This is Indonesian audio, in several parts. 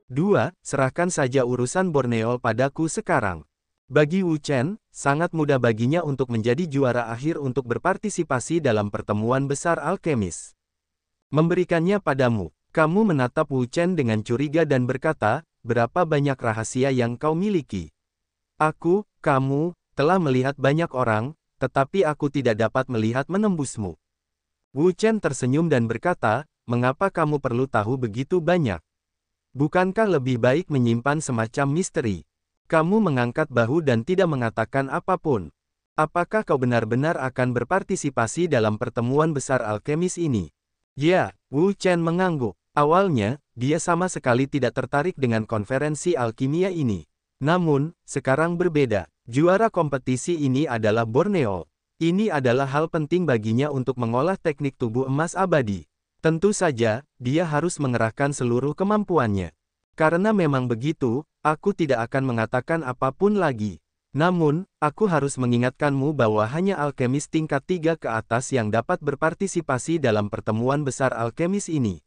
2. Serahkan saja urusan Borneo padaku sekarang. Bagi Wu Chen, sangat mudah baginya untuk menjadi juara akhir untuk berpartisipasi dalam pertemuan besar alkemis. Memberikannya padamu. Kamu menatap Wu Chen dengan curiga dan berkata, berapa banyak rahasia yang kau miliki? Kamu, telah melihat banyak orang, tetapi aku tidak dapat melihat menembusmu. Wu Chen tersenyum dan berkata, mengapa kamu perlu tahu begitu banyak? Bukankah lebih baik menyimpan semacam misteri? Kamu mengangkat bahu dan tidak mengatakan apapun. Apakah kau benar-benar akan berpartisipasi dalam pertemuan besar alkemis ini? Ya, Wu Chen mengangguk. Awalnya, dia sama sekali tidak tertarik dengan konferensi alkimia ini. Namun, sekarang berbeda. Juara kompetisi ini adalah Borneo. Ini adalah hal penting baginya untuk mengolah teknik tubuh emas abadi. Tentu saja, dia harus mengerahkan seluruh kemampuannya. Karena memang begitu, aku tidak akan mengatakan apapun lagi. Namun, aku harus mengingatkanmu bahwa hanya alkemis tingkat 3 ke atas yang dapat berpartisipasi dalam pertemuan besar alkemis ini.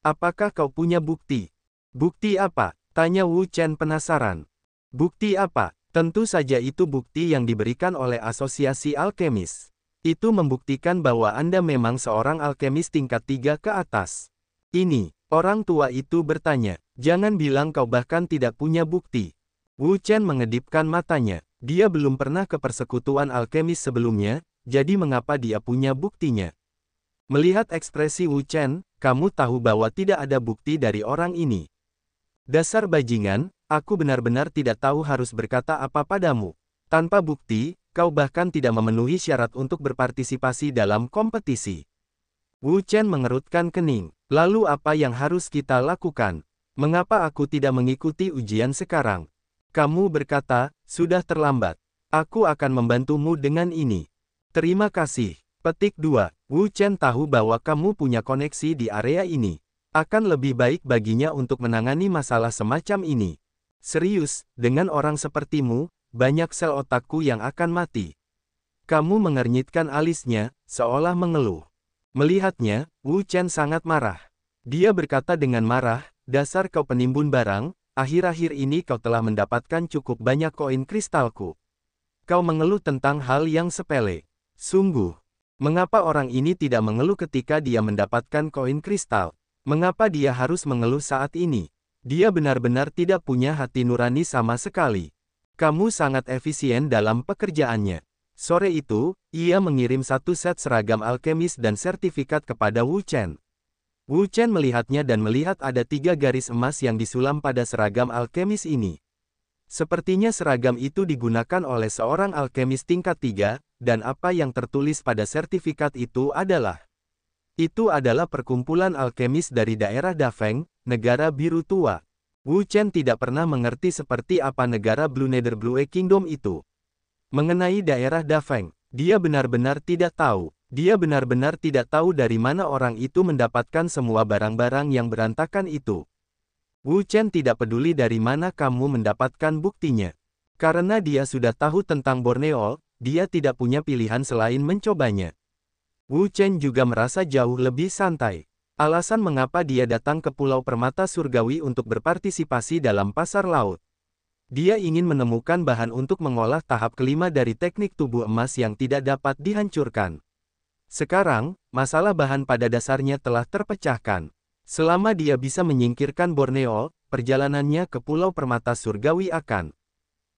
Apakah kau punya bukti? Bukti apa? Tanya Wu Chen penasaran. Bukti apa? Tentu saja itu bukti yang diberikan oleh Asosiasi Alkemis. Itu membuktikan bahwa Anda memang seorang alkemis tingkat 3 ke atas. Ini, orang tua itu bertanya. Jangan bilang kau bahkan tidak punya bukti. Wu Chen mengedipkan matanya. Dia belum pernah ke persekutuan alkemis sebelumnya, jadi mengapa dia punya buktinya? Melihat ekspresi Wu Chen, kamu tahu bahwa tidak ada bukti dari orang ini. Dasar bajingan, aku benar-benar tidak tahu harus berkata apa padamu. Tanpa bukti, kau bahkan tidak memenuhi syarat untuk berpartisipasi dalam kompetisi. Wu Chen mengerutkan kening. Lalu apa yang harus kita lakukan? Mengapa aku tidak mengikuti ujian sekarang? Kamu berkata, sudah terlambat. Aku akan membantumu dengan ini. Terima kasih. Petik 2. Wu Chen tahu bahwa kamu punya koneksi di area ini. Akan lebih baik baginya untuk menangani masalah semacam ini. Serius, dengan orang sepertimu, banyak sel otakku yang akan mati. Kamu mengernyitkan alisnya, seolah mengeluh. Melihatnya, Wu Chen sangat marah. Dia berkata dengan marah, dasar kau penimbun barang, akhir-akhir ini kau telah mendapatkan cukup banyak koin kristalku. Kau mengeluh tentang hal yang sepele. Sungguh, mengapa orang ini tidak mengeluh ketika dia mendapatkan koin kristal? Mengapa dia harus mengeluh saat ini? Dia benar-benar tidak punya hati nurani sama sekali. Kamu sangat efisien dalam pekerjaannya. Sore itu, ia mengirim satu set seragam alkemis dan sertifikat kepada Wu Chen. Wu Chen melihatnya dan melihat ada 3 garis emas yang disulam pada seragam alkemis ini. Sepertinya seragam itu digunakan oleh seorang alkemis tingkat 3, dan apa yang tertulis pada sertifikat itu adalah perkumpulan alkemis dari daerah Dafeng, negara biru tua. Wu Chen tidak pernah mengerti seperti apa negara Blue Nether Blue Kingdom itu. Mengenai daerah Dafeng, dia benar-benar tidak tahu. Dia benar-benar tidak tahu dari mana orang itu mendapatkan semua barang-barang yang berantakan itu. Wu Chen tidak peduli dari mana kamu mendapatkan buktinya. Karena dia sudah tahu tentang Borneo, dia tidak punya pilihan selain mencobanya. Wu Chen juga merasa jauh lebih santai. Alasan mengapa dia datang ke Pulau Permata Surgawi untuk berpartisipasi dalam pasar laut. Dia ingin menemukan bahan untuk mengolah tahap kelima dari teknik tubuh emas yang tidak dapat dihancurkan. Sekarang, masalah bahan pada dasarnya telah terpecahkan. Selama dia bisa menyingkirkan Borneo, perjalanannya ke Pulau Permata Surgawi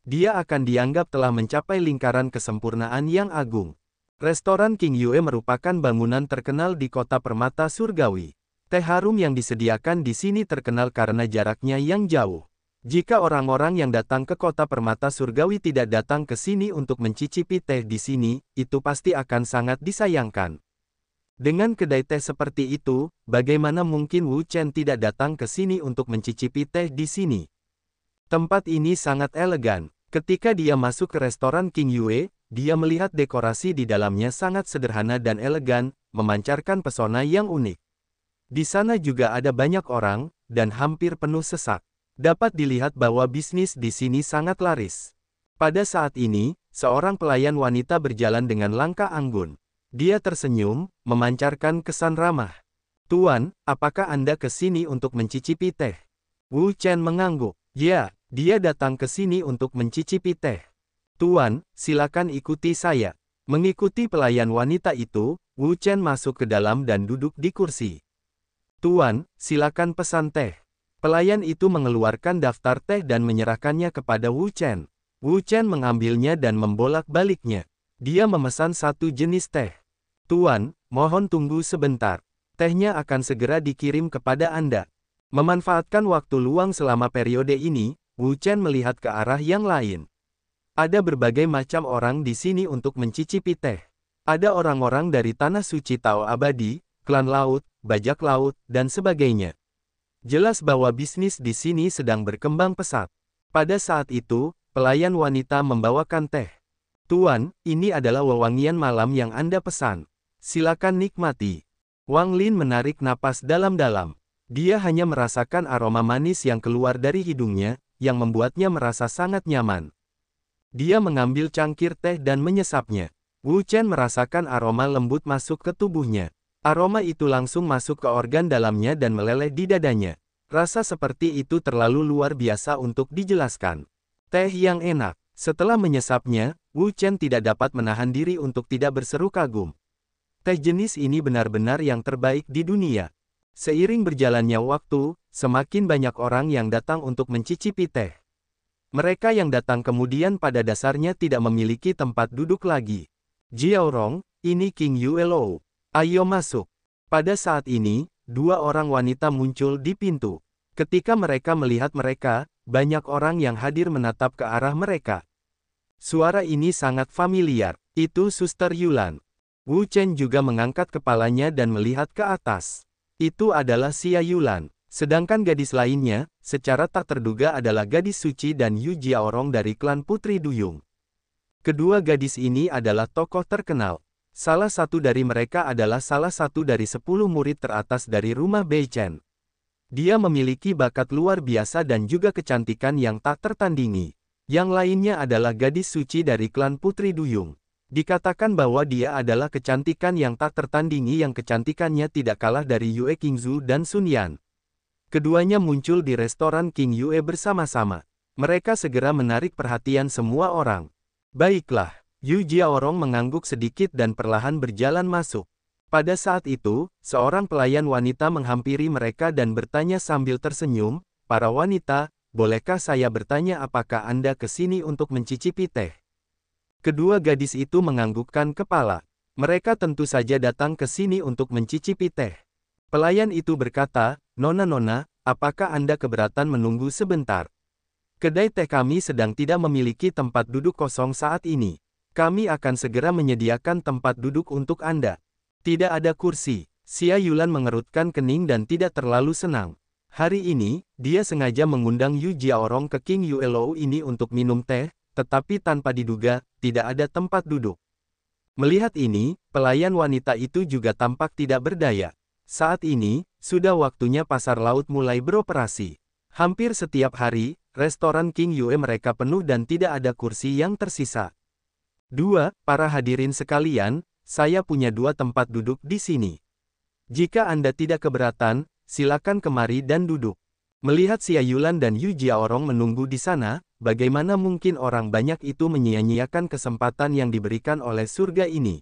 dia akan dianggap telah mencapai lingkaran kesempurnaan yang agung. Restoran King Yue merupakan bangunan terkenal di kota Permata Surgawi. Teh harum yang disediakan di sini terkenal karena jaraknya yang jauh. Jika orang-orang yang datang ke kota Permata Surgawi tidak datang ke sini untuk mencicipi teh di sini, itu pasti akan sangat disayangkan. Dengan kedai teh seperti itu, bagaimana mungkin Wu Chen tidak datang ke sini untuk mencicipi teh di sini? Tempat ini sangat elegan. Ketika dia masuk ke restoran King Yue, dia melihat dekorasi di dalamnya sangat sederhana dan elegan, memancarkan pesona yang unik. Di sana juga ada banyak orang, dan hampir penuh sesak. Dapat dilihat bahwa bisnis di sini sangat laris. Pada saat ini, seorang pelayan wanita berjalan dengan langkah anggun. Dia tersenyum, memancarkan kesan ramah. Tuan, apakah Anda ke sini untuk mencicipi teh? Wu Chen mengangguk. Ya, dia datang ke sini untuk mencicipi teh. Tuan, silakan ikuti saya. Mengikuti pelayan wanita itu, Wu Chen masuk ke dalam dan duduk di kursi. Tuan, silakan pesan teh. Pelayan itu mengeluarkan daftar teh dan menyerahkannya kepada Wu Chen. Wu Chen mengambilnya dan membolak-baliknya. Dia memesan satu jenis teh. Tuan, mohon tunggu sebentar. Tehnya akan segera dikirim kepada Anda. Memanfaatkan waktu luang selama periode ini, Wu Chen melihat ke arah yang lain. Ada berbagai macam orang di sini untuk mencicipi teh. Ada orang-orang dari Tanah Suci Tao Abadi, Klan Laut, Bajak Laut, dan sebagainya. Jelas bahwa bisnis di sini sedang berkembang pesat. Pada saat itu, pelayan wanita membawakan teh. Tuan, ini adalah wewangian malam yang Anda pesan. Silakan nikmati. Wang Lin menarik napas dalam-dalam. Dia hanya merasakan aroma manis yang keluar dari hidungnya, yang membuatnya merasa sangat nyaman. Dia mengambil cangkir teh dan menyesapnya. Wu Chen merasakan aroma lembut masuk ke tubuhnya. Aroma itu langsung masuk ke organ dalamnya dan meleleh di dadanya. Rasa seperti itu terlalu luar biasa untuk dijelaskan. Teh yang enak. Setelah menyesapnya, Wu Chen tidak dapat menahan diri untuk tidak berseru kagum. Teh jenis ini benar-benar yang terbaik di dunia. Seiring berjalannya waktu, semakin banyak orang yang datang untuk mencicipi teh. Mereka yang datang kemudian pada dasarnya tidak memiliki tempat duduk lagi. Jiaorong, ini King Yue Lou. Ayo masuk. Pada saat ini, dua orang wanita muncul di pintu. Ketika mereka melihat mereka, banyak orang yang hadir menatap ke arah mereka. Suara ini sangat familiar. Itu Suster Yulan. Wu Chen juga mengangkat kepalanya dan melihat ke atas. Itu adalah Xia Yulan. Sedangkan gadis lainnya, secara tak terduga adalah gadis suci dan Yu Jiaorong dari klan Putri Duyung. Kedua gadis ini adalah tokoh terkenal. Salah satu dari mereka adalah salah satu dari 10 murid teratas dari rumah Beichen. Dia memiliki bakat luar biasa dan juga kecantikan yang tak tertandingi. Yang lainnya adalah gadis suci dari klan Putri Duyung. Dikatakan bahwa dia adalah kecantikan yang tak tertandingi yang kecantikannya tidak kalah dari Yue Qingzu dan Sun Yan. Keduanya muncul di restoran King Yue bersama-sama. Mereka segera menarik perhatian semua orang. Baiklah, Yu Jiaorong mengangguk sedikit dan perlahan berjalan masuk. Pada saat itu, seorang pelayan wanita menghampiri mereka dan bertanya sambil tersenyum, "Para wanita, bolehkah saya bertanya apakah Anda ke sini untuk mencicipi teh?" Kedua gadis itu menganggukkan kepala. Mereka tentu saja datang ke sini untuk mencicipi teh. Pelayan itu berkata, "Nona-nona, apakah Anda keberatan menunggu sebentar? Kedai teh kami sedang tidak memiliki tempat duduk kosong saat ini. Kami akan segera menyediakan tempat duduk untuk Anda." Tidak ada kursi. Xia Yulan mengerutkan kening dan tidak terlalu senang. Hari ini, dia sengaja mengundang Yu Jiaorong ke King Yue Lou ini untuk minum teh, tetapi tanpa diduga, tidak ada tempat duduk. Melihat ini, pelayan wanita itu juga tampak tidak berdaya. Saat ini, sudah waktunya pasar laut mulai beroperasi. Hampir setiap hari, restoran King Yue mereka penuh dan tidak ada kursi yang tersisa. Para hadirin sekalian, saya punya 2 tempat duduk di sini. Jika Anda tidak keberatan, silakan kemari dan duduk. Melihat Xia Yulan dan Yu Jiaorong menunggu di sana, bagaimana mungkin orang banyak itu menyia-nyiakan kesempatan yang diberikan oleh surga ini?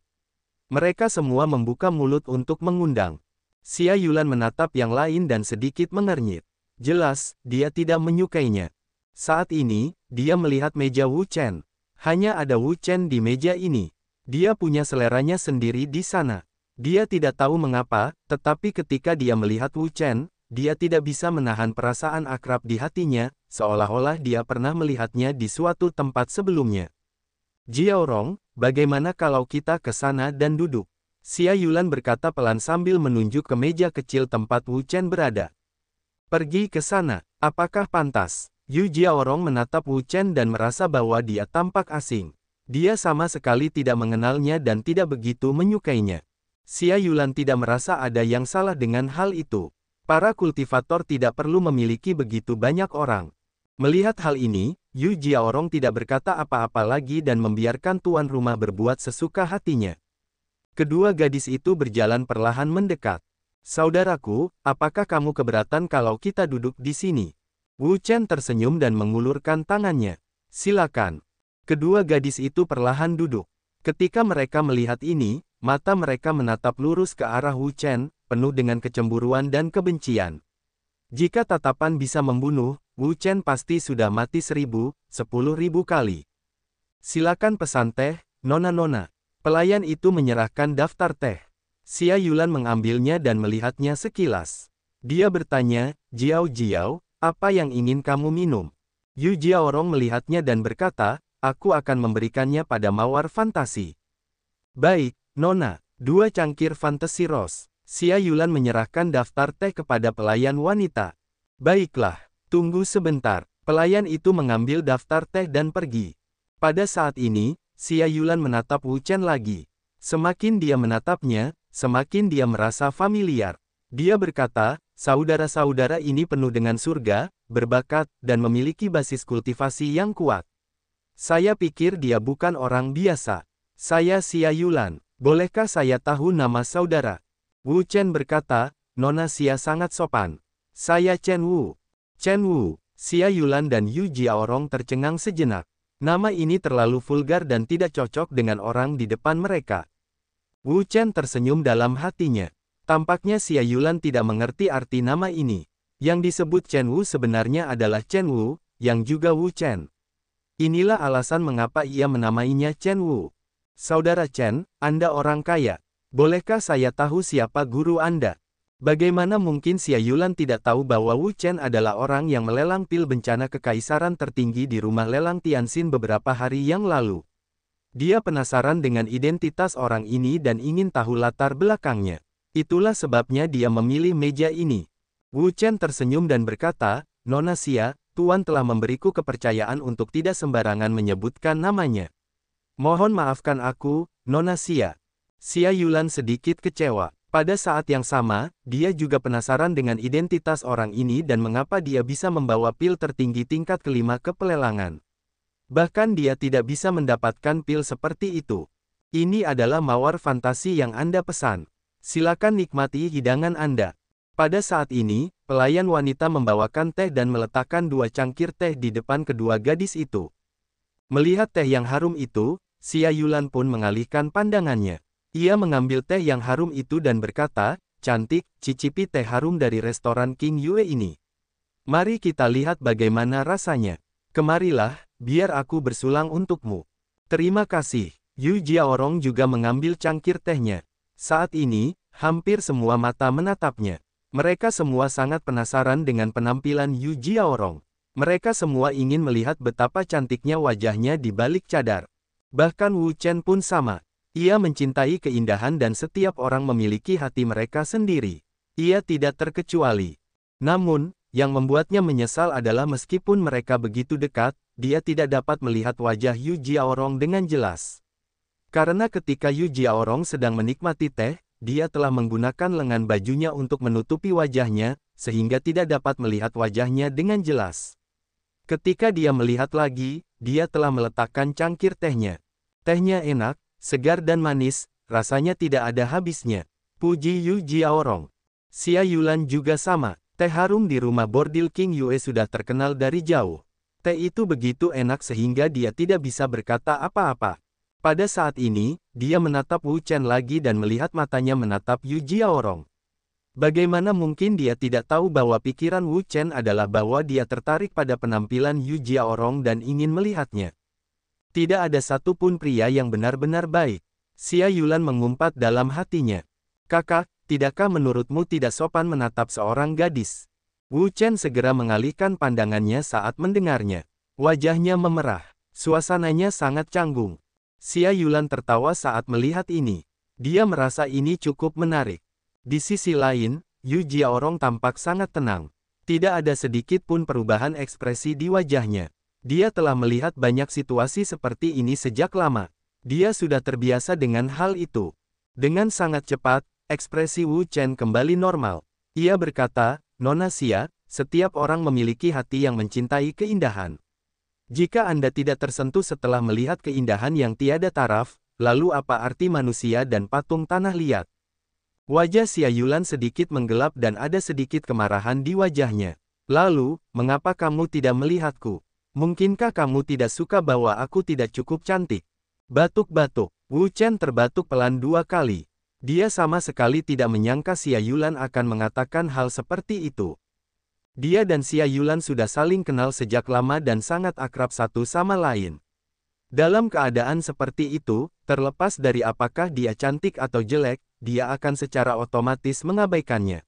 Mereka semua membuka mulut untuk mengundang. Xia Yulan menatap yang lain dan sedikit mengernyit. Jelas, dia tidak menyukainya. Saat ini, dia melihat meja Wu Chen. Hanya ada Wu Chen di meja ini. Dia punya seleranya sendiri di sana. Dia tidak tahu mengapa, tetapi ketika dia melihat Wu Chen, dia tidak bisa menahan perasaan akrab di hatinya, seolah-olah dia pernah melihatnya di suatu tempat sebelumnya. "Jiaorong, bagaimana kalau kita ke sana dan duduk?" Xia Yulan berkata pelan sambil menunjuk ke meja kecil tempat Wu Chen berada. "Pergi ke sana, apakah pantas?" Yu Jiaorong menatap Wu Chen dan merasa bahwa dia tampak asing. Dia sama sekali tidak mengenalnya dan tidak begitu menyukainya. Xia Yulan tidak merasa ada yang salah dengan hal itu. Para kultivator tidak perlu memiliki begitu banyak orang. Melihat hal ini, Yu Jiaorong tidak berkata apa-apa lagi dan membiarkan tuan rumah berbuat sesuka hatinya. Kedua gadis itu berjalan perlahan mendekat. "Saudaraku, apakah kamu keberatan kalau kita duduk di sini?" Wu Chen tersenyum dan mengulurkan tangannya. Silakan. Kedua gadis itu perlahan duduk. Ketika mereka melihat ini, mata mereka menatap lurus ke arah Wu Chen, penuh dengan kecemburuan dan kebencian. Jika tatapan bisa membunuh, Wu Chen pasti sudah mati 1000, 10.000 kali. Silakan pesan teh, nona-nona. Pelayan itu menyerahkan daftar teh. Xia Yulan mengambilnya dan melihatnya sekilas. Dia bertanya, Jiao Jiao, apa yang ingin kamu minum? Yu Jiaorong melihatnya dan berkata, aku akan memberikannya pada mawar fantasi. Baik, nona, 2 cangkir fantasi ros. Xia Yulan menyerahkan daftar teh kepada pelayan wanita. Baiklah, tunggu sebentar. Pelayan itu mengambil daftar teh dan pergi. Pada saat ini, Xia Yulan menatap Wu Chen lagi. Semakin dia menatapnya, semakin dia merasa familiar. Dia berkata, saudara-saudara ini penuh dengan surga, berbakat, dan memiliki basis kultivasi yang kuat. Saya pikir dia bukan orang biasa. Saya Xia Yulan. Bolehkah saya tahu nama saudara? Wu Chen berkata, Nona Xia sangat sopan. Saya Chen Wu. Chen Wu. Xia Yulan dan Yu Jiaorong tercengang sejenak. Nama ini terlalu vulgar dan tidak cocok dengan orang di depan mereka. Wu Chen tersenyum dalam hatinya. Tampaknya Xia Yulan tidak mengerti arti nama ini. Yang disebut Chen Wu sebenarnya adalah Chen Wu, yang juga Wu Chen. Inilah alasan mengapa ia menamainya Chen Wu. Saudara Chen, Anda orang kaya. Bolehkah saya tahu siapa guru Anda? Bagaimana mungkin Xia Yulan tidak tahu bahwa Wu Chen adalah orang yang melelang pil bencana kekaisaran tertinggi di rumah lelang Tianxin beberapa hari yang lalu. Dia penasaran dengan identitas orang ini dan ingin tahu latar belakangnya. Itulah sebabnya dia memilih meja ini. Wu Chen tersenyum dan berkata, Nona Xia, Tuan telah memberiku kepercayaan untuk tidak sembarangan menyebutkan namanya. Mohon maafkan aku, Nona Xia. Xia Yulan sedikit kecewa. Pada saat yang sama, dia juga penasaran dengan identitas orang ini dan mengapa dia bisa membawa pil tertinggi tingkat kelima ke pelelangan. Bahkan dia tidak bisa mendapatkan pil seperti itu. Ini adalah mawar fantasi yang Anda pesan. Silakan nikmati hidangan Anda. Pada saat ini, pelayan wanita membawakan teh dan meletakkan 2 cangkir teh di depan kedua gadis itu. Melihat teh yang harum itu, Xia Yulan pun mengalihkan pandangannya. Ia mengambil teh yang harum itu dan berkata, cantik, cicipi teh harum dari restoran King Yue ini. Mari kita lihat bagaimana rasanya. Kemarilah, biar aku bersulang untukmu. Terima kasih. Yu Jiaorong juga mengambil cangkir tehnya. Saat ini, hampir semua mata menatapnya. Mereka semua sangat penasaran dengan penampilan Yu Jiaorong. Mereka semua ingin melihat betapa cantiknya wajahnya di balik cadar. Bahkan Wu Chen pun sama. Ia mencintai keindahan dan setiap orang memiliki hati mereka sendiri. Ia tidak terkecuali. Namun, yang membuatnya menyesal adalah meskipun mereka begitu dekat, dia tidak dapat melihat wajah Yu Jiaorong dengan jelas. Karena ketika Yu Jiaorong sedang menikmati teh, dia telah menggunakan lengan bajunya untuk menutupi wajahnya, sehingga tidak dapat melihat wajahnya dengan jelas. Ketika dia melihat lagi, dia telah meletakkan cangkir tehnya. Tehnya enak, segar dan manis, rasanya tidak ada habisnya. Puji Yu Jiaorong. Xia Yulan juga sama. Teh harum di rumah bordil King Yue sudah terkenal dari jauh. Teh itu begitu enak sehingga dia tidak bisa berkata apa-apa. Pada saat ini, dia menatap Wu Chen lagi dan melihat matanya menatap Yu Jiaorong. Bagaimana mungkin dia tidak tahu bahwa pikiran Wu Chen adalah bahwa dia tertarik pada penampilan Yu Jiaorong dan ingin melihatnya. Tidak ada satupun pria yang benar-benar baik. Xia Yulan mengumpat dalam hatinya. Kakak, tidakkah menurutmu tidak sopan menatap seorang gadis? Wu Chen segera mengalihkan pandangannya saat mendengarnya. Wajahnya memerah. Suasananya sangat canggung. Xia Yulan tertawa saat melihat ini. Dia merasa ini cukup menarik. Di sisi lain, Yu Jiaorong tampak sangat tenang. Tidak ada sedikit pun perubahan ekspresi di wajahnya. Dia telah melihat banyak situasi seperti ini sejak lama. Dia sudah terbiasa dengan hal itu. Dengan sangat cepat, ekspresi Wu Chen kembali normal. Ia berkata, Nona Xia, setiap orang memiliki hati yang mencintai keindahan. Jika Anda tidak tersentuh setelah melihat keindahan yang tiada taraf, lalu apa arti manusia dan patung tanah liat? Wajah Xia Yulan sedikit menggelap dan ada sedikit kemarahan di wajahnya. Lalu, mengapa kamu tidak melihatku? Mungkinkah kamu tidak suka bahwa aku tidak cukup cantik? Batuk-batuk. Wu Chen terbatuk pelan 2 kali. Dia sama sekali tidak menyangka Xia Yulan akan mengatakan hal seperti itu. Dia dan Xia Yulan sudah saling kenal sejak lama dan sangat akrab satu sama lain. Dalam keadaan seperti itu, terlepas dari apakah dia cantik atau jelek, dia akan secara otomatis mengabaikannya.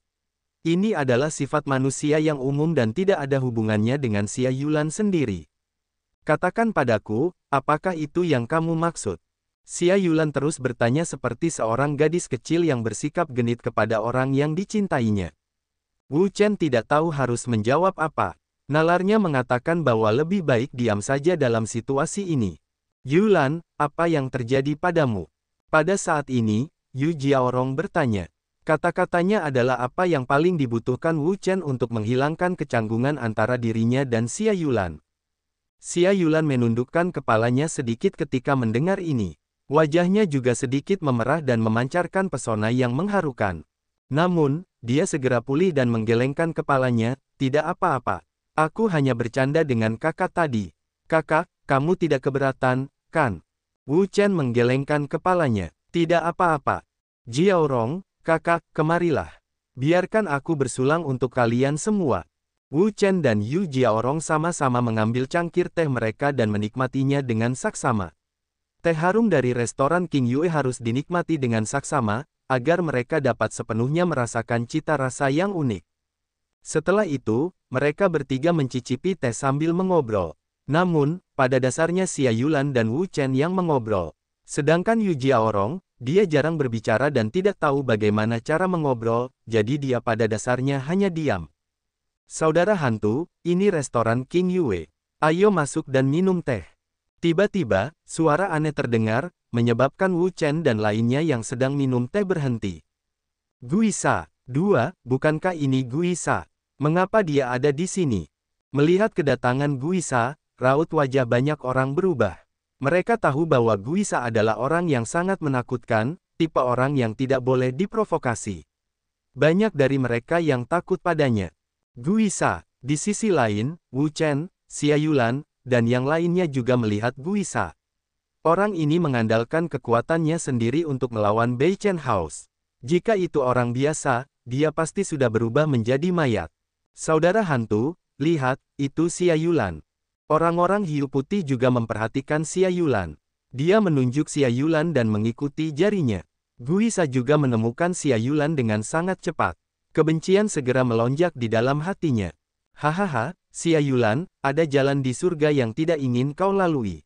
Ini adalah sifat manusia yang umum dan tidak ada hubungannya dengan Xia Yulan sendiri. Katakan padaku, apakah itu yang kamu maksud? Xia Yulan terus bertanya seperti seorang gadis kecil yang bersikap genit kepada orang yang dicintainya. Wu Chen tidak tahu harus menjawab apa. Nalarnya mengatakan bahwa lebih baik diam saja dalam situasi ini. Yulan, apa yang terjadi padamu? Pada saat ini, Yu Jiaorong bertanya. Kata-katanya adalah apa yang paling dibutuhkan Wu Chen untuk menghilangkan kecanggungan antara dirinya dan Xia Yulan. Xia Yulan menundukkan kepalanya sedikit ketika mendengar ini. Wajahnya juga sedikit memerah dan memancarkan pesona yang mengharukan. Namun, dia segera pulih dan menggelengkan kepalanya, tidak apa-apa. Aku hanya bercanda dengan kakak tadi. Kakak, kamu tidak keberatan, kan? Wu Chen menggelengkan kepalanya. Tidak apa-apa. Jiaorong, kakak, kemarilah. Biarkan aku bersulang untuk kalian semua. Wu Chen dan Yu Jiaorong sama-sama mengambil cangkir teh mereka dan menikmatinya dengan saksama. Teh harum dari restoran King Yue harus dinikmati dengan saksama, agar mereka dapat sepenuhnya merasakan cita rasa yang unik. Setelah itu, mereka bertiga mencicipi teh sambil mengobrol. Namun, pada dasarnya Xia Yulan dan Wu Chen yang mengobrol. Sedangkan Yu Jiaorong, dia jarang berbicara dan tidak tahu bagaimana cara mengobrol, jadi dia pada dasarnya hanya diam. Saudara hantu, ini restoran King Yue. Ayo masuk dan minum teh. Tiba-tiba, suara aneh terdengar, menyebabkan Wu Chen dan lainnya yang sedang minum teh berhenti. Guisa, bukankah ini Guisa? Mengapa dia ada di sini? Melihat kedatangan Guisa, raut wajah banyak orang berubah. Mereka tahu bahwa Guisa adalah orang yang sangat menakutkan, tipe orang yang tidak boleh diprovokasi. Banyak dari mereka yang takut padanya. Guisa, di sisi lain, Wu Chen, Xia Yulan, dan yang lainnya juga melihat Guisa. Orang ini mengandalkan kekuatannya sendiri untuk melawan Bei Chen House. Jika itu orang biasa, dia pasti sudah berubah menjadi mayat. Saudara hantu, lihat, itu Xia Yulan. Orang-orang hiu putih juga memperhatikan Xia Yulan. Dia menunjuk Xia Yulan dan mengikuti jarinya. Guisa juga menemukan Xia Yulan dengan sangat cepat. Kebencian segera melonjak di dalam hatinya. Hahaha, Xia Yulan, ada jalan di surga yang tidak ingin kau lalui.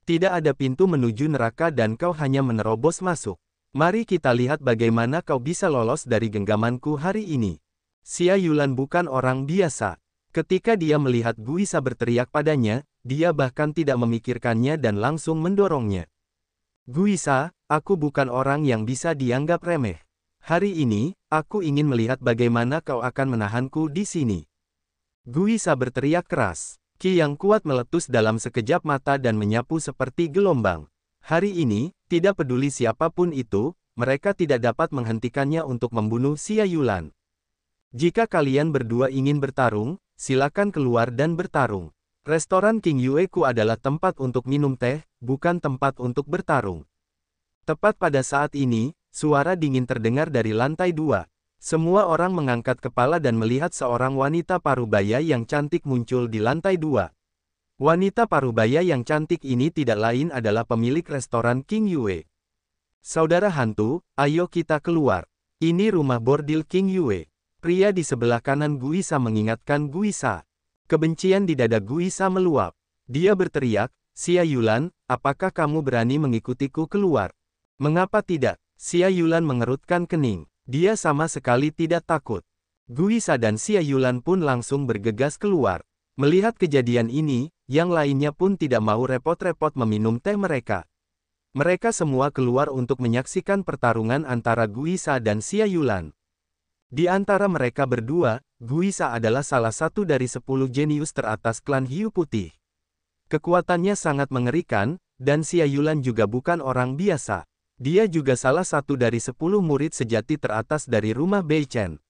Tidak ada pintu menuju neraka dan kau hanya menerobos masuk. Mari kita lihat bagaimana kau bisa lolos dari genggamanku hari ini. Xia Yulan bukan orang biasa. Ketika dia melihat Guisa berteriak padanya, dia bahkan tidak memikirkannya dan langsung mendorongnya. Guisa, aku bukan orang yang bisa dianggap remeh. Hari ini, aku ingin melihat bagaimana kau akan menahanku di sini. Guisa berteriak keras. Ki yang kuat meletus dalam sekejap mata dan menyapu seperti gelombang. Hari ini, tidak peduli siapapun itu, mereka tidak dapat menghentikannya untuk membunuh Xia Yulan. Jika kalian berdua ingin bertarung, silakan keluar dan bertarung. Restoran King Yue Ku adalah tempat untuk minum teh, bukan tempat untuk bertarung. Tepat pada saat ini, suara dingin terdengar dari lantai 2. Semua orang mengangkat kepala dan melihat seorang wanita parubaya yang cantik muncul di lantai 2. Wanita parubaya yang cantik ini tidak lain adalah pemilik restoran King Yue. Saudara hantu, ayo kita keluar. Ini rumah bordil King Yue. Pria di sebelah kanan Guisa mengingatkan Guisa. Kebencian di dada Guisa meluap. Dia berteriak, Xia Yulan, apakah kamu berani mengikutiku keluar? Mengapa tidak? Xia Yulan mengerutkan kening. Dia sama sekali tidak takut. Guisa dan Xia Yulan pun langsung bergegas keluar. Melihat kejadian ini, yang lainnya pun tidak mau repot-repot meminum teh mereka. Mereka semua keluar untuk menyaksikan pertarungan antara Guisa dan Xia Yulan. Di antara mereka berdua, Guisa adalah salah satu dari 10 jenius teratas klan hiu putih. Kekuatannya sangat mengerikan, dan Xia Yulan juga bukan orang biasa. Dia juga salah satu dari 10 murid sejati teratas dari rumah Bei Chen.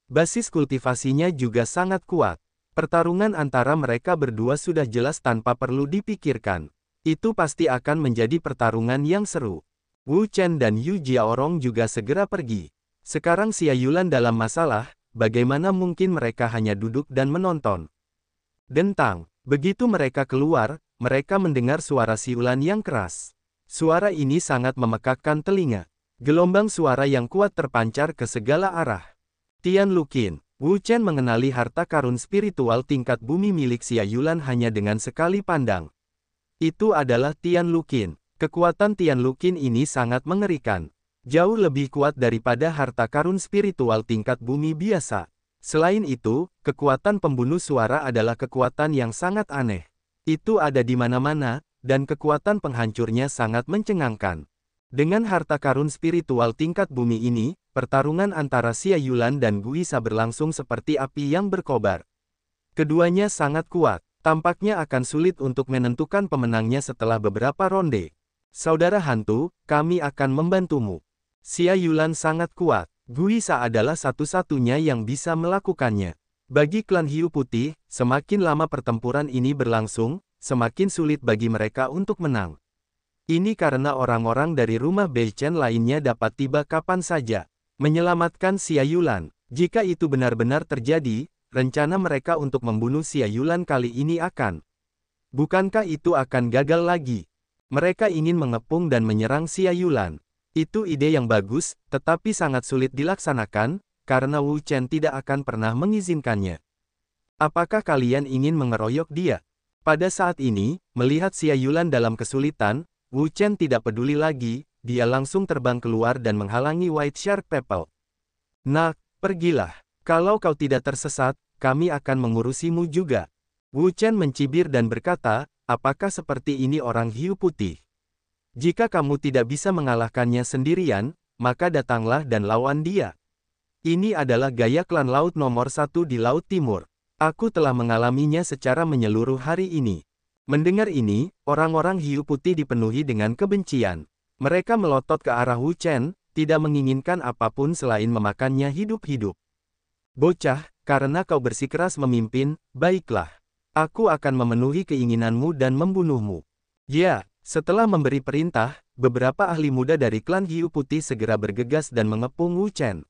Basis kultivasinya juga sangat kuat. Pertarungan antara mereka berdua sudah jelas tanpa perlu dipikirkan. Itu pasti akan menjadi pertarungan yang seru. Wu Chen dan Yu Jiaorong juga segera pergi. Sekarang Xia Yulan dalam masalah, bagaimana mungkin mereka hanya duduk dan menonton? Dentang, begitu mereka keluar, mereka mendengar suara siulan yang keras. Suara ini sangat memekakkan telinga. Gelombang suara yang kuat terpancar ke segala arah. Tian Luqin, Wu Chen mengenali harta karun spiritual tingkat bumi milik Xia Yulan hanya dengan sekali pandang. Itu adalah Tian Luqin. Kekuatan Tian Luqin ini sangat mengerikan. Jauh lebih kuat daripada harta karun spiritual tingkat bumi biasa. Selain itu, kekuatan pembunuh suara adalah kekuatan yang sangat aneh. Itu ada di mana-mana, dan kekuatan penghancurnya sangat mencengangkan. Dengan harta karun spiritual tingkat bumi ini, pertarungan antara Xia Yulan dan Guisa berlangsung seperti api yang berkobar. Keduanya sangat kuat. Tampaknya akan sulit untuk menentukan pemenangnya setelah beberapa ronde. Saudara hantu, kami akan membantumu. Xia Yulan sangat kuat. Guisa adalah satu-satunya yang bisa melakukannya. Bagi klan Hiu Putih, semakin lama pertempuran ini berlangsung, semakin sulit bagi mereka untuk menang. Ini karena orang-orang dari rumah Beichen lainnya dapat tiba kapan saja. Menyelamatkan Xia Yulan. Jika itu benar-benar terjadi, rencana mereka untuk membunuh Xia Yulan kali ini akan. Bukankah itu akan gagal lagi? Mereka ingin mengepung dan menyerang Xia Yulan. Itu ide yang bagus, tetapi sangat sulit dilaksanakan, karena Wu Chen tidak akan pernah mengizinkannya. Apakah kalian ingin mengeroyok dia? Pada saat ini, melihat Xia Yulan dalam kesulitan, Wu Chen tidak peduli lagi, dia langsung terbang keluar dan menghalangi White Shark People. Nak, pergilah. Kalau kau tidak tersesat, kami akan mengurusimu juga. Wu Chen mencibir dan berkata, apakah seperti ini orang hiu putih? Jika kamu tidak bisa mengalahkannya sendirian, maka datanglah dan lawan dia. Ini adalah gaya klan laut nomor 1 di Laut Timur. Aku telah mengalaminya secara menyeluruh hari ini. Mendengar ini, orang-orang hiu putih dipenuhi dengan kebencian. Mereka melotot ke arah Wu Chen, tidak menginginkan apapun selain memakannya hidup-hidup. Bocah, karena kau bersikeras memimpin, baiklah. Aku akan memenuhi keinginanmu dan membunuhmu. Ya, setelah memberi perintah, beberapa ahli muda dari klan Hiu Putih segera bergegas dan mengepung Wu Chen.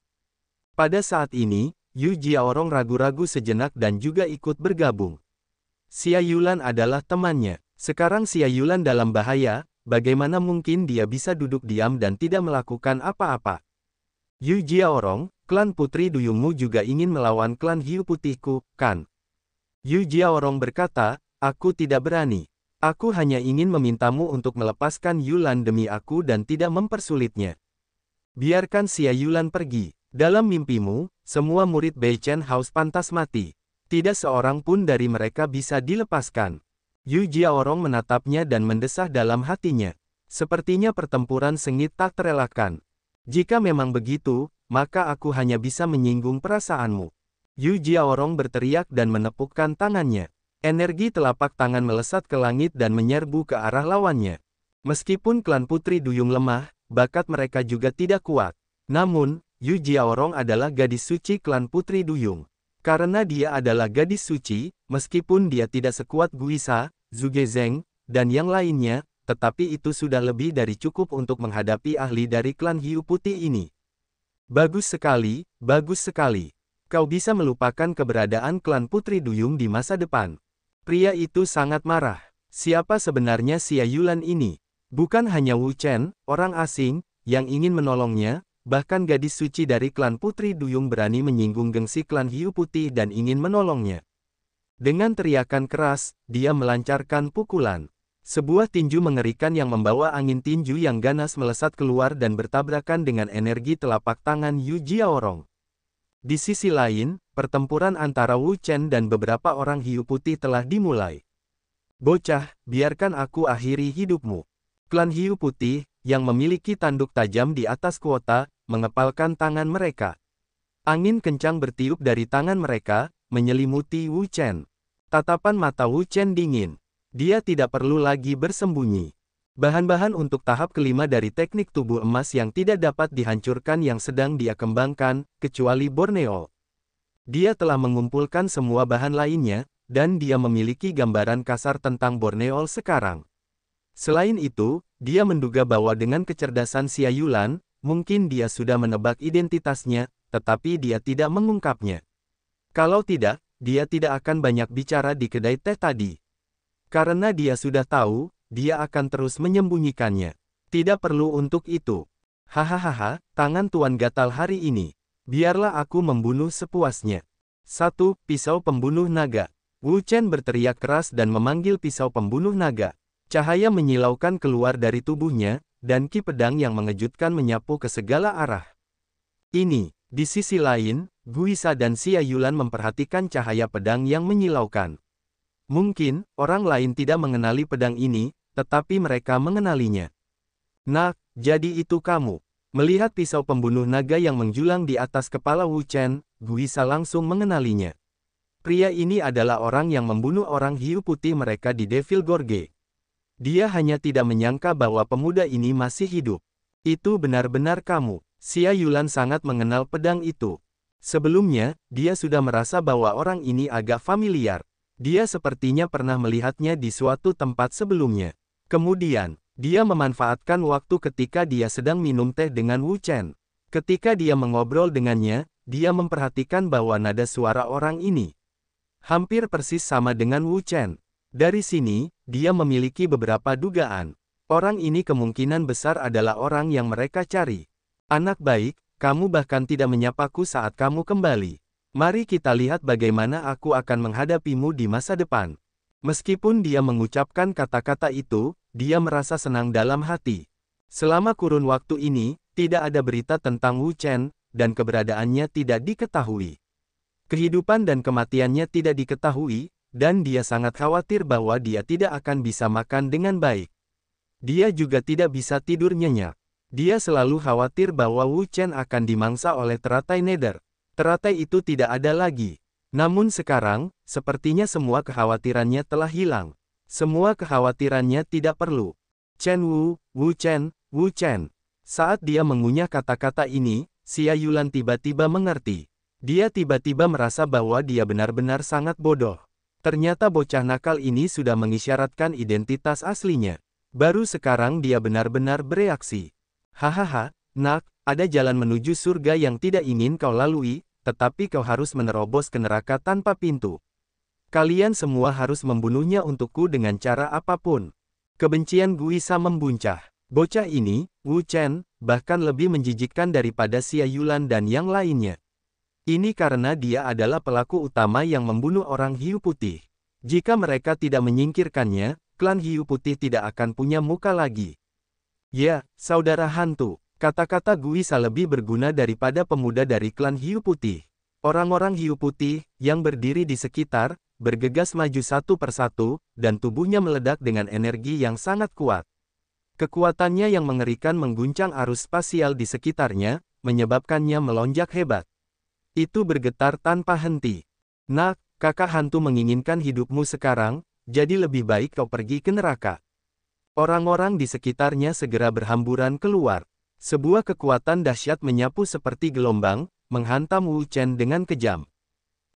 Pada saat ini, Yu Jiaorong ragu-ragu sejenak dan juga ikut bergabung. Xia Yulan adalah temannya. Sekarang Xia Yulan dalam bahaya, bagaimana mungkin dia bisa duduk diam dan tidak melakukan apa-apa? Yu Jiaorong, klan Putri Duyungmu juga ingin melawan klan Hiu Putihku, kan? Yu Jiaorong berkata, aku tidak berani. Aku hanya ingin memintamu untuk melepaskan Yulan demi aku dan tidak mempersulitnya. Biarkan Xia Yulan pergi. Dalam mimpimu, semua murid Beichen House pantas mati. Tidak seorang pun dari mereka bisa dilepaskan. Yu Jiaorong menatapnya dan mendesah dalam hatinya. Sepertinya pertempuran sengit tak terelakkan. Jika memang begitu, maka aku hanya bisa menyinggung perasaanmu. Yu Jiaorong berteriak dan menepukkan tangannya. Energi telapak tangan melesat ke langit dan menyerbu ke arah lawannya. Meskipun klan Putri Duyung lemah, bakat mereka juga tidak kuat. Namun, Yu Jiaorong adalah gadis suci klan Putri Duyung. Karena dia adalah gadis suci, meskipun dia tidak sekuat Guisa, Zhuge Zheng, dan yang lainnya, tetapi itu sudah lebih dari cukup untuk menghadapi ahli dari klan Hiu Putih ini. Bagus sekali, bagus sekali. Kau bisa melupakan keberadaan klan Putri Duyung di masa depan. Pria itu sangat marah. Siapa sebenarnya Xia Yulan ini? Bukan hanya Wu Chen, orang asing, yang ingin menolongnya, bahkan gadis suci dari klan Putri Duyung berani menyinggung gengsi klan Hiu Putih dan ingin menolongnya. Dengan teriakan keras, dia melancarkan pukulan. Sebuah tinju mengerikan yang membawa angin tinju yang ganas melesat keluar dan bertabrakan dengan energi telapak tangan Yu Jiaorong. Di sisi lain, pertempuran antara Wu Chen dan beberapa orang Hiu Putih telah dimulai. Bocah, biarkan aku akhiri hidupmu. Klan Hiu Putih, yang memiliki tanduk tajam di atas kuota, mengepalkan tangan mereka. Angin kencang bertiup dari tangan mereka, menyelimuti Wu Chen. Tatapan mata Wu Chen dingin. Dia tidak perlu lagi bersembunyi. Bahan-bahan untuk tahap kelima dari teknik tubuh emas yang tidak dapat dihancurkan yang sedang dia kembangkan, kecuali Borneo. Dia telah mengumpulkan semua bahan lainnya, dan dia memiliki gambaran kasar tentang Borneol sekarang. Selain itu, dia menduga bahwa dengan kecerdasan Xia Yulan, mungkin dia sudah menebak identitasnya, tetapi dia tidak mengungkapnya. Kalau tidak, dia tidak akan banyak bicara di kedai teh tadi. Karena dia sudah tahu, dia akan terus menyembunyikannya. Tidak perlu untuk itu. Hahaha, tangan Tuan gatal hari ini. Biarlah aku membunuh sepuasnya. 1. Pisau pembunuh naga. Wu Chen berteriak keras dan memanggil pisau pembunuh naga. Cahaya menyilaukan keluar dari tubuhnya, dan ki pedang yang mengejutkan menyapu ke segala arah. Di sisi lain, Guisa dan Xia Yulan memperhatikan cahaya pedang yang menyilaukan. Mungkin, orang lain tidak mengenali pedang ini, tetapi mereka mengenalinya. Nah, jadi itu kamu. Melihat pisau pembunuh naga yang menjulang di atas kepala Wu Chen, Guisa langsung mengenalinya. Pria ini adalah orang yang membunuh orang hiu putih mereka di Devil Gorge. Dia hanya tidak menyangka bahwa pemuda ini masih hidup. Itu benar-benar kamu. Xia Yulan sangat mengenal pedang itu. Sebelumnya, dia sudah merasa bahwa orang ini agak familiar. Dia sepertinya pernah melihatnya di suatu tempat sebelumnya. Kemudian, dia memanfaatkan waktu ketika dia sedang minum teh dengan Wu Chen. Ketika dia mengobrol dengannya, dia memperhatikan bahwa nada suara orang ini hampir persis sama dengan Wu Chen. Dari sini, dia memiliki beberapa dugaan. Orang ini kemungkinan besar adalah orang yang mereka cari. Anak baik, kamu bahkan tidak menyapaku saat kamu kembali. Mari kita lihat bagaimana aku akan menghadapimu di masa depan. Meskipun dia mengucapkan kata-kata itu, dia merasa senang dalam hati. Selama kurun waktu ini, tidak ada berita tentang Wu Chen, dan keberadaannya tidak diketahui. Kehidupan dan kematiannya tidak diketahui, dan dia sangat khawatir bahwa dia tidak akan bisa makan dengan baik. Dia juga tidak bisa tidur nyenyak. Dia selalu khawatir bahwa Wu Chen akan dimangsa oleh teratai Nether. Teratai itu tidak ada lagi. Namun sekarang, sepertinya semua kekhawatirannya telah hilang. Semua kekhawatirannya tidak perlu. Chen Wu, Wu Chen, Wu Chen. Saat dia mengunyah kata-kata ini, Xia Yulan tiba-tiba mengerti. Dia tiba-tiba merasa bahwa dia benar-benar sangat bodoh. Ternyata bocah nakal ini sudah mengisyaratkan identitas aslinya. Baru sekarang dia benar-benar bereaksi. Hahaha, nak, ada jalan menuju surga yang tidak ingin kau lalui, tetapi kau harus menerobos ke neraka tanpa pintu. Kalian semua harus membunuhnya untukku dengan cara apapun. Kebencian Guisa membuncah. Bocah ini, Wu Chen, bahkan lebih menjijikkan daripada Xia Yulan dan yang lainnya. Ini karena dia adalah pelaku utama yang membunuh orang hiu putih. Jika mereka tidak menyingkirkannya, klan hiu putih tidak akan punya muka lagi. Ya, saudara hantu, kata-kata Guisa lebih berguna daripada pemuda dari klan hiu putih. Orang-orang hiu putih, yang berdiri di sekitar, bergegas maju satu persatu, dan tubuhnya meledak dengan energi yang sangat kuat. Kekuatannya yang mengerikan mengguncang arus spasial di sekitarnya, menyebabkannya melonjak hebat. Itu bergetar tanpa henti. Nak, kakak hantu menginginkan hidupmu sekarang, jadi lebih baik kau pergi ke neraka. Orang-orang di sekitarnya segera berhamburan keluar. Sebuah kekuatan dahsyat menyapu seperti gelombang, menghantam Wu Chen dengan kejam.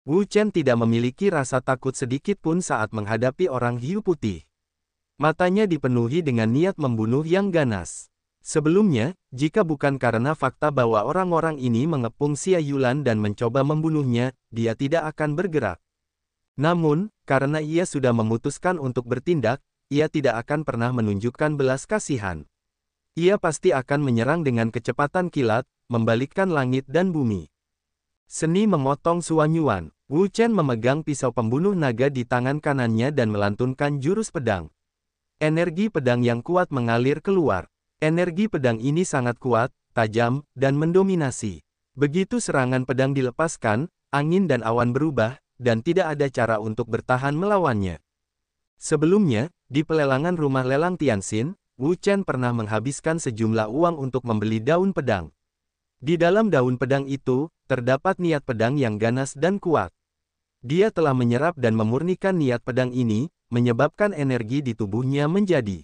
Wu Chen tidak memiliki rasa takut sedikit pun saat menghadapi orang hiu putih. Matanya dipenuhi dengan niat membunuh yang ganas. Sebelumnya, jika bukan karena fakta bahwa orang-orang ini mengepung Xia Yulan dan mencoba membunuhnya, dia tidak akan bergerak. Namun, karena ia sudah memutuskan untuk bertindak, ia tidak akan pernah menunjukkan belas kasihan. Ia pasti akan menyerang dengan kecepatan kilat, membalikkan langit dan bumi. Seni memotong Suanyuan. Wu Chen memegang pisau pembunuh naga di tangan kanannya dan melantunkan jurus pedang. Energi pedang yang kuat mengalir keluar. Energi pedang ini sangat kuat, tajam, dan mendominasi. Begitu serangan pedang dilepaskan, angin dan awan berubah, dan tidak ada cara untuk bertahan melawannya. Sebelumnya, di pelelangan rumah lelang Tianxin, Wu Chen pernah menghabiskan sejumlah uang untuk membeli daun pedang. Di dalam daun pedang itu, terdapat niat pedang yang ganas dan kuat. Dia telah menyerap dan memurnikan niat pedang ini, menyebabkan energi di tubuhnya menjadi.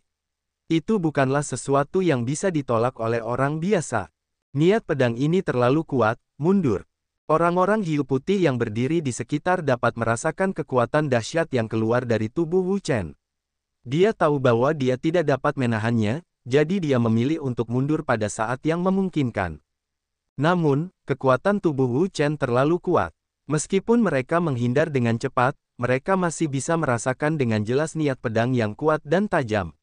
Itu bukanlah sesuatu yang bisa ditolak oleh orang biasa. Niat pedang ini terlalu kuat, mundur. Orang-orang hiu putih yang berdiri di sekitar dapat merasakan kekuatan dahsyat yang keluar dari tubuh Wu Chen. Dia tahu bahwa dia tidak dapat menahannya, jadi dia memilih untuk mundur pada saat yang memungkinkan. Namun, kekuatan tubuh Wu Chen terlalu kuat. Meskipun mereka menghindar dengan cepat, mereka masih bisa merasakan dengan jelas niat pedang yang kuat dan tajam.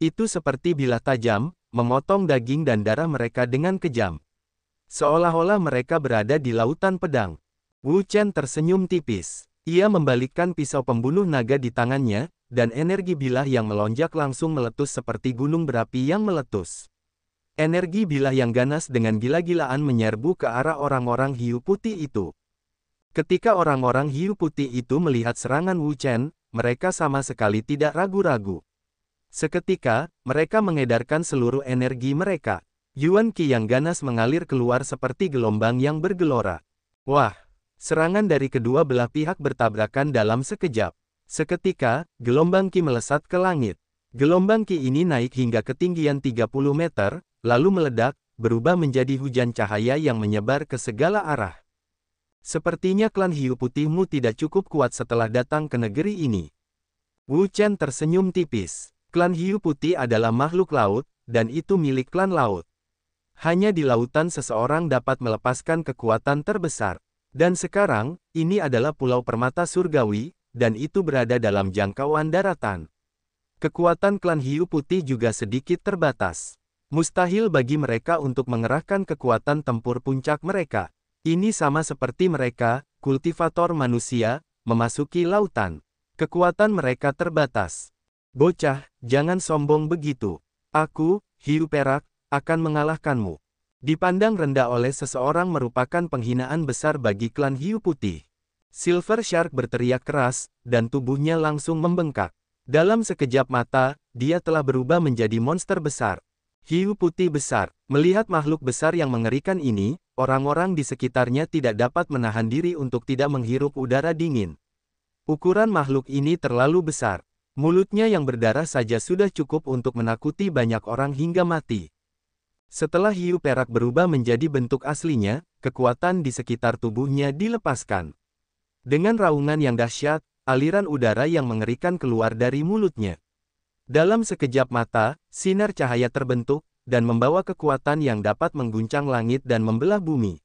Itu seperti bilah tajam, memotong daging dan darah mereka dengan kejam. Seolah-olah mereka berada di lautan pedang. Wu Chen tersenyum tipis. Ia membalikkan pisau pembunuh naga di tangannya, dan energi bilah yang melonjak langsung meletus seperti gunung berapi yang meletus. Energi bilah yang ganas dengan gila-gilaan menyerbu ke arah orang-orang hiu putih itu. Ketika orang-orang hiu putih itu melihat serangan Wu Chen, mereka sama sekali tidak ragu-ragu. Seketika, mereka mengedarkan seluruh energi mereka. Yuan Qi yang ganas mengalir keluar seperti gelombang yang bergelora. Wah! Serangan dari kedua belah pihak bertabrakan dalam sekejap. Seketika, gelombang Qi melesat ke langit. Gelombang Qi ini naik hingga ketinggian 30 meter, lalu meledak, berubah menjadi hujan cahaya yang menyebar ke segala arah. Sepertinya klan hiu putihmu tidak cukup kuat setelah datang ke negeri ini. Wu Chen tersenyum tipis. Klan hiu putih adalah makhluk laut, dan itu milik klan laut. Hanya di lautan seseorang dapat melepaskan kekuatan terbesar. Dan sekarang, ini adalah pulau permata surgawi, dan itu berada dalam jangkauan daratan. Kekuatan klan hiu putih juga sedikit terbatas. Mustahil bagi mereka untuk mengerahkan kekuatan tempur puncak mereka. Ini sama seperti mereka, kultivator manusia, memasuki lautan. Kekuatan mereka terbatas. Bocah, jangan sombong begitu. Aku, hiu perak, akan mengalahkanmu. Dipandang rendah oleh seseorang merupakan penghinaan besar bagi klan hiu putih. Silver Shark berteriak keras, dan tubuhnya langsung membengkak. Dalam sekejap mata, dia telah berubah menjadi monster besar. Hiu putih besar. Melihat makhluk besar yang mengerikan ini, orang-orang di sekitarnya tidak dapat menahan diri untuk tidak menghirup udara dingin. Ukuran makhluk ini terlalu besar. Mulutnya yang berdarah saja sudah cukup untuk menakuti banyak orang hingga mati. Setelah hiu perak berubah menjadi bentuk aslinya, kekuatan di sekitar tubuhnya dilepaskan. Dengan raungan yang dahsyat, aliran udara yang mengerikan keluar dari mulutnya. Dalam sekejap mata, sinar cahaya terbentuk, dan membawa kekuatan yang dapat mengguncang langit dan membelah bumi.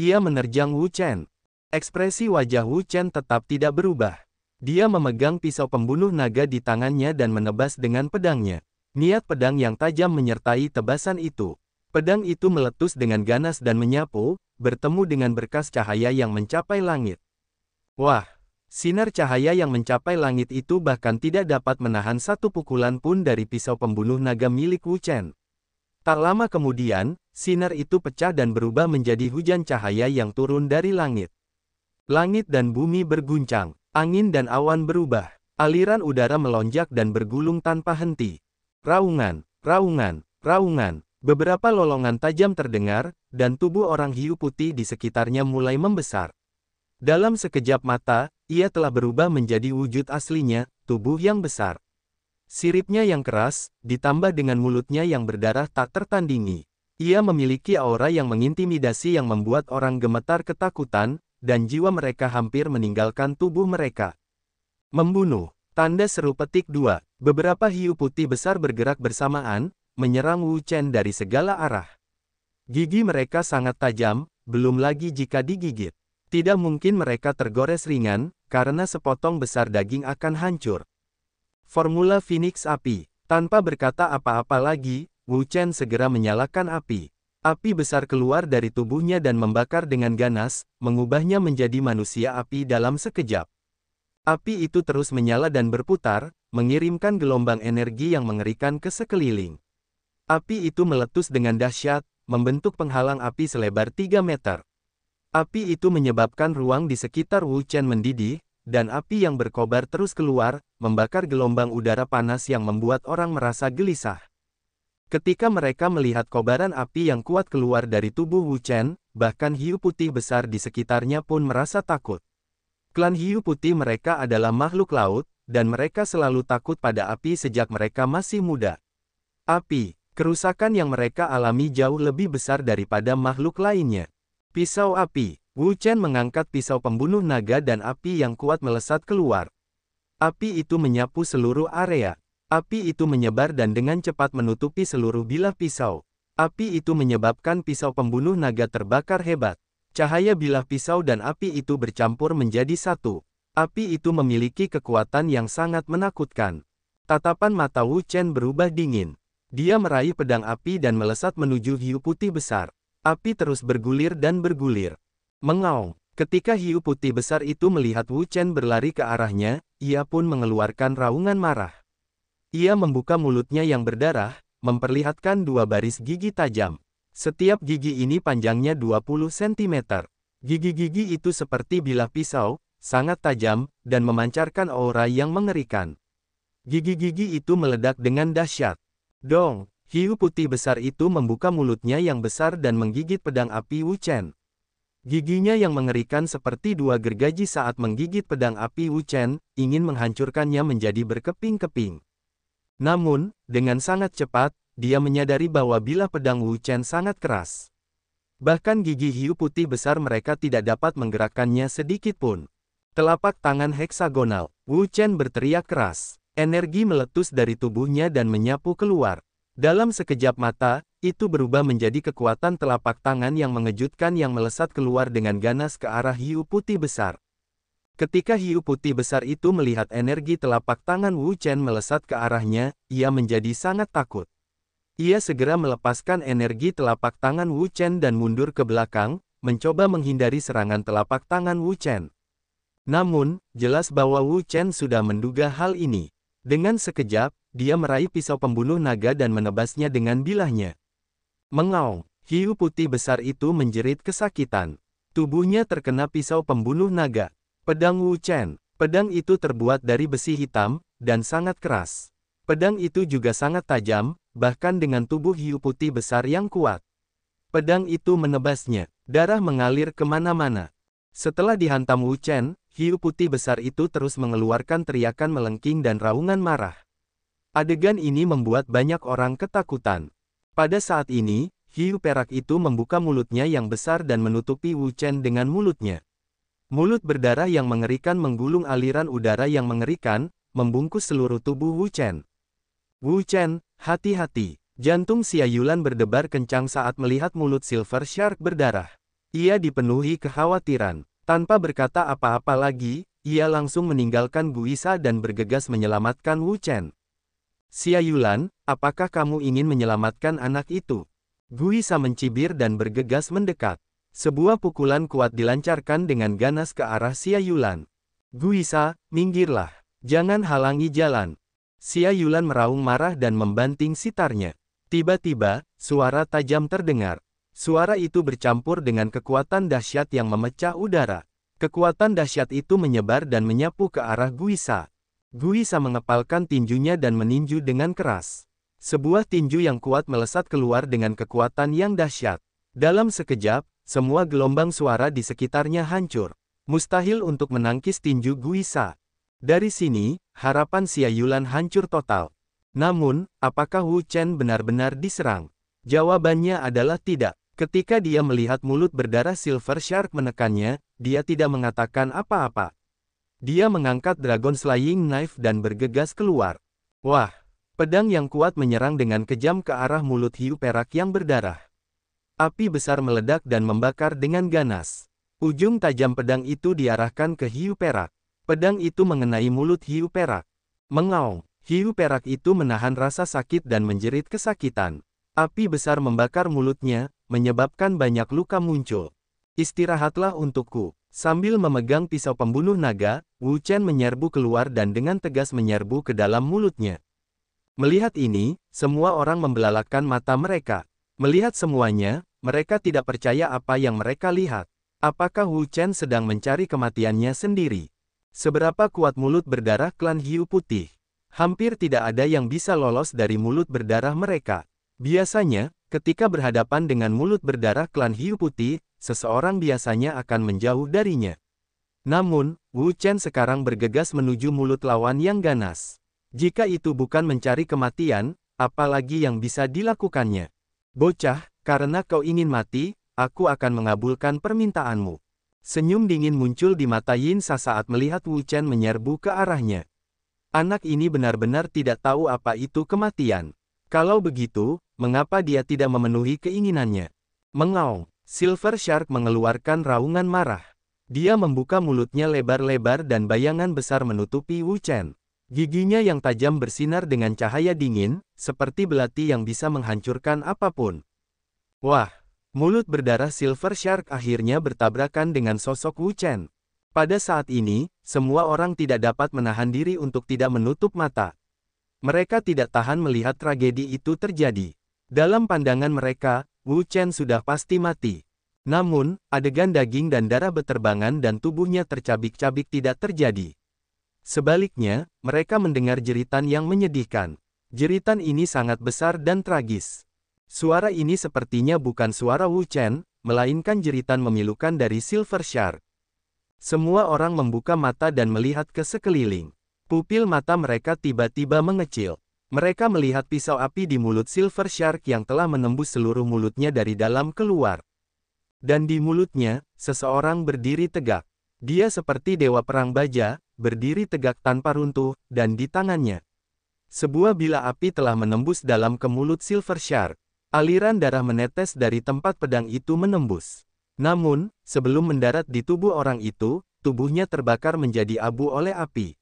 Ia menerjang Wu Chen. Ekspresi wajah Wu Chen tetap tidak berubah. Dia memegang pisau pembunuh naga di tangannya dan menebas dengan pedangnya. Niat pedang yang tajam menyertai tebasan itu. Pedang itu meletus dengan ganas dan menyapu, bertemu dengan berkas cahaya yang mencapai langit. Wah! Sinar cahaya yang mencapai langit itu bahkan tidak dapat menahan satu pukulan pun dari pisau pembunuh naga milik Wu Chen. Tak lama kemudian, sinar itu pecah dan berubah menjadi hujan cahaya yang turun dari langit. Langit dan bumi berguncang, angin dan awan berubah, aliran udara melonjak dan bergulung tanpa henti. Raungan, raungan, raungan, beberapa lolongan tajam terdengar, dan tubuh orang hiu putih di sekitarnya mulai membesar. Dalam sekejap mata, ia telah berubah menjadi wujud aslinya, tubuh yang besar. Siripnya yang keras, ditambah dengan mulutnya yang berdarah tak tertandingi. Ia memiliki aura yang mengintimidasi yang membuat orang gemetar ketakutan, dan jiwa mereka hampir meninggalkan tubuh mereka. Membunuh. Tanda seru petik 2. Beberapa hiu putih besar bergerak bersamaan, menyerang Wu Chen dari segala arah. Gigi mereka sangat tajam, belum lagi jika digigit. Tidak mungkin mereka tergores ringan, karena sepotong besar daging akan hancur. Formula Phoenix Api. Tanpa berkata apa-apa lagi, Wu Chen segera menyalakan api. Api besar keluar dari tubuhnya dan membakar dengan ganas, mengubahnya menjadi manusia api dalam sekejap. Api itu terus menyala dan berputar, mengirimkan gelombang energi yang mengerikan ke sekeliling. Api itu meletus dengan dahsyat, membentuk penghalang api selebar 3 meter. Api itu menyebabkan ruang di sekitar Wu Chen mendidih, dan api yang berkobar terus keluar, membakar gelombang udara panas yang membuat orang merasa gelisah. Ketika mereka melihat kobaran api yang kuat keluar dari tubuh Wu Chen, bahkan hiu putih besar di sekitarnya pun merasa takut. Klan hiu putih mereka adalah makhluk laut, dan mereka selalu takut pada api sejak mereka masih muda. Api, kerusakan yang mereka alami jauh lebih besar daripada makhluk lainnya. Pisau api. Wu Chen mengangkat pisau pembunuh naga dan api yang kuat melesat keluar. Api itu menyapu seluruh area. Api itu menyebar dan dengan cepat menutupi seluruh bilah pisau. Api itu menyebabkan pisau pembunuh naga terbakar hebat. Cahaya bilah pisau dan api itu bercampur menjadi satu. Api itu memiliki kekuatan yang sangat menakutkan. Tatapan mata Wu Chen berubah dingin. Dia meraih pedang api dan melesat menuju hiu putih besar. Api terus bergulir dan bergulir. Mengaung. Ketika hiu putih besar itu melihat Wu Chen berlari ke arahnya, ia pun mengeluarkan raungan marah. Ia membuka mulutnya yang berdarah, memperlihatkan dua baris gigi tajam. Setiap gigi ini panjangnya 20 cm. Gigi-gigi itu seperti bilah pisau, sangat tajam, dan memancarkan aura yang mengerikan. Gigi-gigi itu meledak dengan dahsyat. Dong! Hiu putih besar itu membuka mulutnya yang besar dan menggigit pedang api Wu Chen. Giginya yang mengerikan seperti dua gergaji saat menggigit pedang api Wu Chen, ingin menghancurkannya menjadi berkeping-keping. Namun, dengan sangat cepat, dia menyadari bahwa bilah pedang Wu Chen sangat keras. Bahkan gigi hiu putih besar mereka tidak dapat menggerakkannya sedikit pun. Telapak tangan heksagonal, Wu Chen berteriak keras. Energi meletus dari tubuhnya dan menyapu keluar. Dalam sekejap mata, itu berubah menjadi kekuatan telapak tangan yang mengejutkan yang melesat keluar dengan ganas ke arah hiu putih besar. Ketika hiu putih besar itu melihat energi telapak tangan Wu Chen melesat ke arahnya, ia menjadi sangat takut. Ia segera melepaskan energi telapak tangan Wu Chen dan mundur ke belakang, mencoba menghindari serangan telapak tangan Wu Chen. Namun, jelas bahwa Wu Chen sudah menduga hal ini. Dengan sekejap, dia meraih pisau pembunuh naga dan menebasnya dengan bilahnya. Mengaung, hiu putih besar itu menjerit kesakitan. Tubuhnya terkena pisau pembunuh naga. Pedang Wu Chen. Pedang itu terbuat dari besi hitam, dan sangat keras. Pedang itu juga sangat tajam, bahkan dengan tubuh hiu putih besar yang kuat. Pedang itu menebasnya. Darah mengalir kemana-mana. Setelah dihantam Wu Chen, hiu putih besar itu terus mengeluarkan teriakan melengking dan raungan marah. Adegan ini membuat banyak orang ketakutan. Pada saat ini, hiu perak itu membuka mulutnya yang besar dan menutupi Wu Chen dengan mulutnya. Mulut berdarah yang mengerikan menggulung aliran udara yang mengerikan, membungkus seluruh tubuh Wu Chen. Wu Chen, hati-hati. Jantung Xia Yulan berdebar kencang saat melihat mulut Silver Shark berdarah. Ia dipenuhi kekhawatiran. Tanpa berkata apa-apa lagi, ia langsung meninggalkan Guisa dan bergegas menyelamatkan Wu Chen. Xia Yulan, apakah kamu ingin menyelamatkan anak itu? Guisa mencibir dan bergegas mendekat. Sebuah pukulan kuat dilancarkan dengan ganas ke arah Xia Yulan. Guisa, minggirlah. Jangan halangi jalan. Xia Yulan meraung marah dan membanting sitarnya. Tiba-tiba, suara tajam terdengar. Suara itu bercampur dengan kekuatan dahsyat yang memecah udara. Kekuatan dahsyat itu menyebar dan menyapu ke arah Guisa. Guisa mengepalkan tinjunya dan meninju dengan keras. Sebuah tinju yang kuat melesat keluar dengan kekuatan yang dahsyat. Dalam sekejap, semua gelombang suara di sekitarnya hancur. Mustahil untuk menangkis tinju Guisa. Dari sini, harapan Xia Yulan hancur total. Namun, apakah Wu Chen benar-benar diserang? Jawabannya adalah tidak. Ketika dia melihat mulut berdarah Silver Shark menekannya, dia tidak mengatakan apa-apa. Dia mengangkat Dragon Slaying Knife dan bergegas keluar. Wah! Pedang yang kuat menyerang dengan kejam ke arah mulut hiu perak yang berdarah. Api besar meledak dan membakar dengan ganas. Ujung tajam pedang itu diarahkan ke hiu perak. Pedang itu mengenai mulut hiu perak. Mengaung! Hiu perak itu menahan rasa sakit dan menjerit kesakitan. Api besar membakar mulutnya, menyebabkan banyak luka muncul. Istirahatlah untukku. Sambil memegang pisau pembunuh naga, Wu Chen menyerbu keluar dan dengan tegas menyerbu ke dalam mulutnya. Melihat ini, semua orang membelalakkan mata mereka. Melihat semuanya, mereka tidak percaya apa yang mereka lihat. Apakah Wu Chen sedang mencari kematiannya sendiri? Seberapa kuat mulut berdarah klan hiu putih? Hampir tidak ada yang bisa lolos dari mulut berdarah mereka. Biasanya, ketika berhadapan dengan mulut berdarah klan hiu putih, seseorang biasanya akan menjauh darinya. Namun, Wu Chen sekarang bergegas menuju mulut lawan yang ganas. Jika itu bukan mencari kematian, apalagi yang bisa dilakukannya? Bocah, karena kau ingin mati, aku akan mengabulkan permintaanmu. Senyum dingin muncul di mata Yin Sa saat melihat Wu Chen menyerbu ke arahnya. Anak ini benar-benar tidak tahu apa itu kematian. Kalau begitu, mengapa dia tidak memenuhi keinginannya? Mengaung, Silver Shark mengeluarkan raungan marah. Dia membuka mulutnya lebar-lebar dan bayangan besar menutupi Wu Chen. Giginya yang tajam bersinar dengan cahaya dingin, seperti belati yang bisa menghancurkan apapun. Wah! Mulut berdarah Silver Shark akhirnya bertabrakan dengan sosok Wu Chen. Pada saat ini, semua orang tidak dapat menahan diri untuk tidak menutup mata. Mereka tidak tahan melihat tragedi itu terjadi. Dalam pandangan mereka, Wu Chen sudah pasti mati. Namun, adegan daging dan darah beterbangan dan tubuhnya tercabik-cabik tidak terjadi. Sebaliknya, mereka mendengar jeritan yang menyedihkan. Jeritan ini sangat besar dan tragis. Suara ini sepertinya bukan suara Wu Chen, melainkan jeritan memilukan dari Silver Shark. Semua orang membuka mata dan melihat ke sekeliling. Pupil mata mereka tiba-tiba mengecil. Mereka melihat pisau api di mulut Silver Shark yang telah menembus seluruh mulutnya dari dalam keluar. Dan di mulutnya, seseorang berdiri tegak. Dia seperti dewa perang baja, berdiri tegak tanpa runtuh, dan di tangannya sebuah bila api telah menembus dalam ke mulut Silver Shark. Aliran darah menetes dari tempat pedang itu menembus. Namun, sebelum mendarat di tubuh orang itu, tubuhnya terbakar menjadi abu oleh api.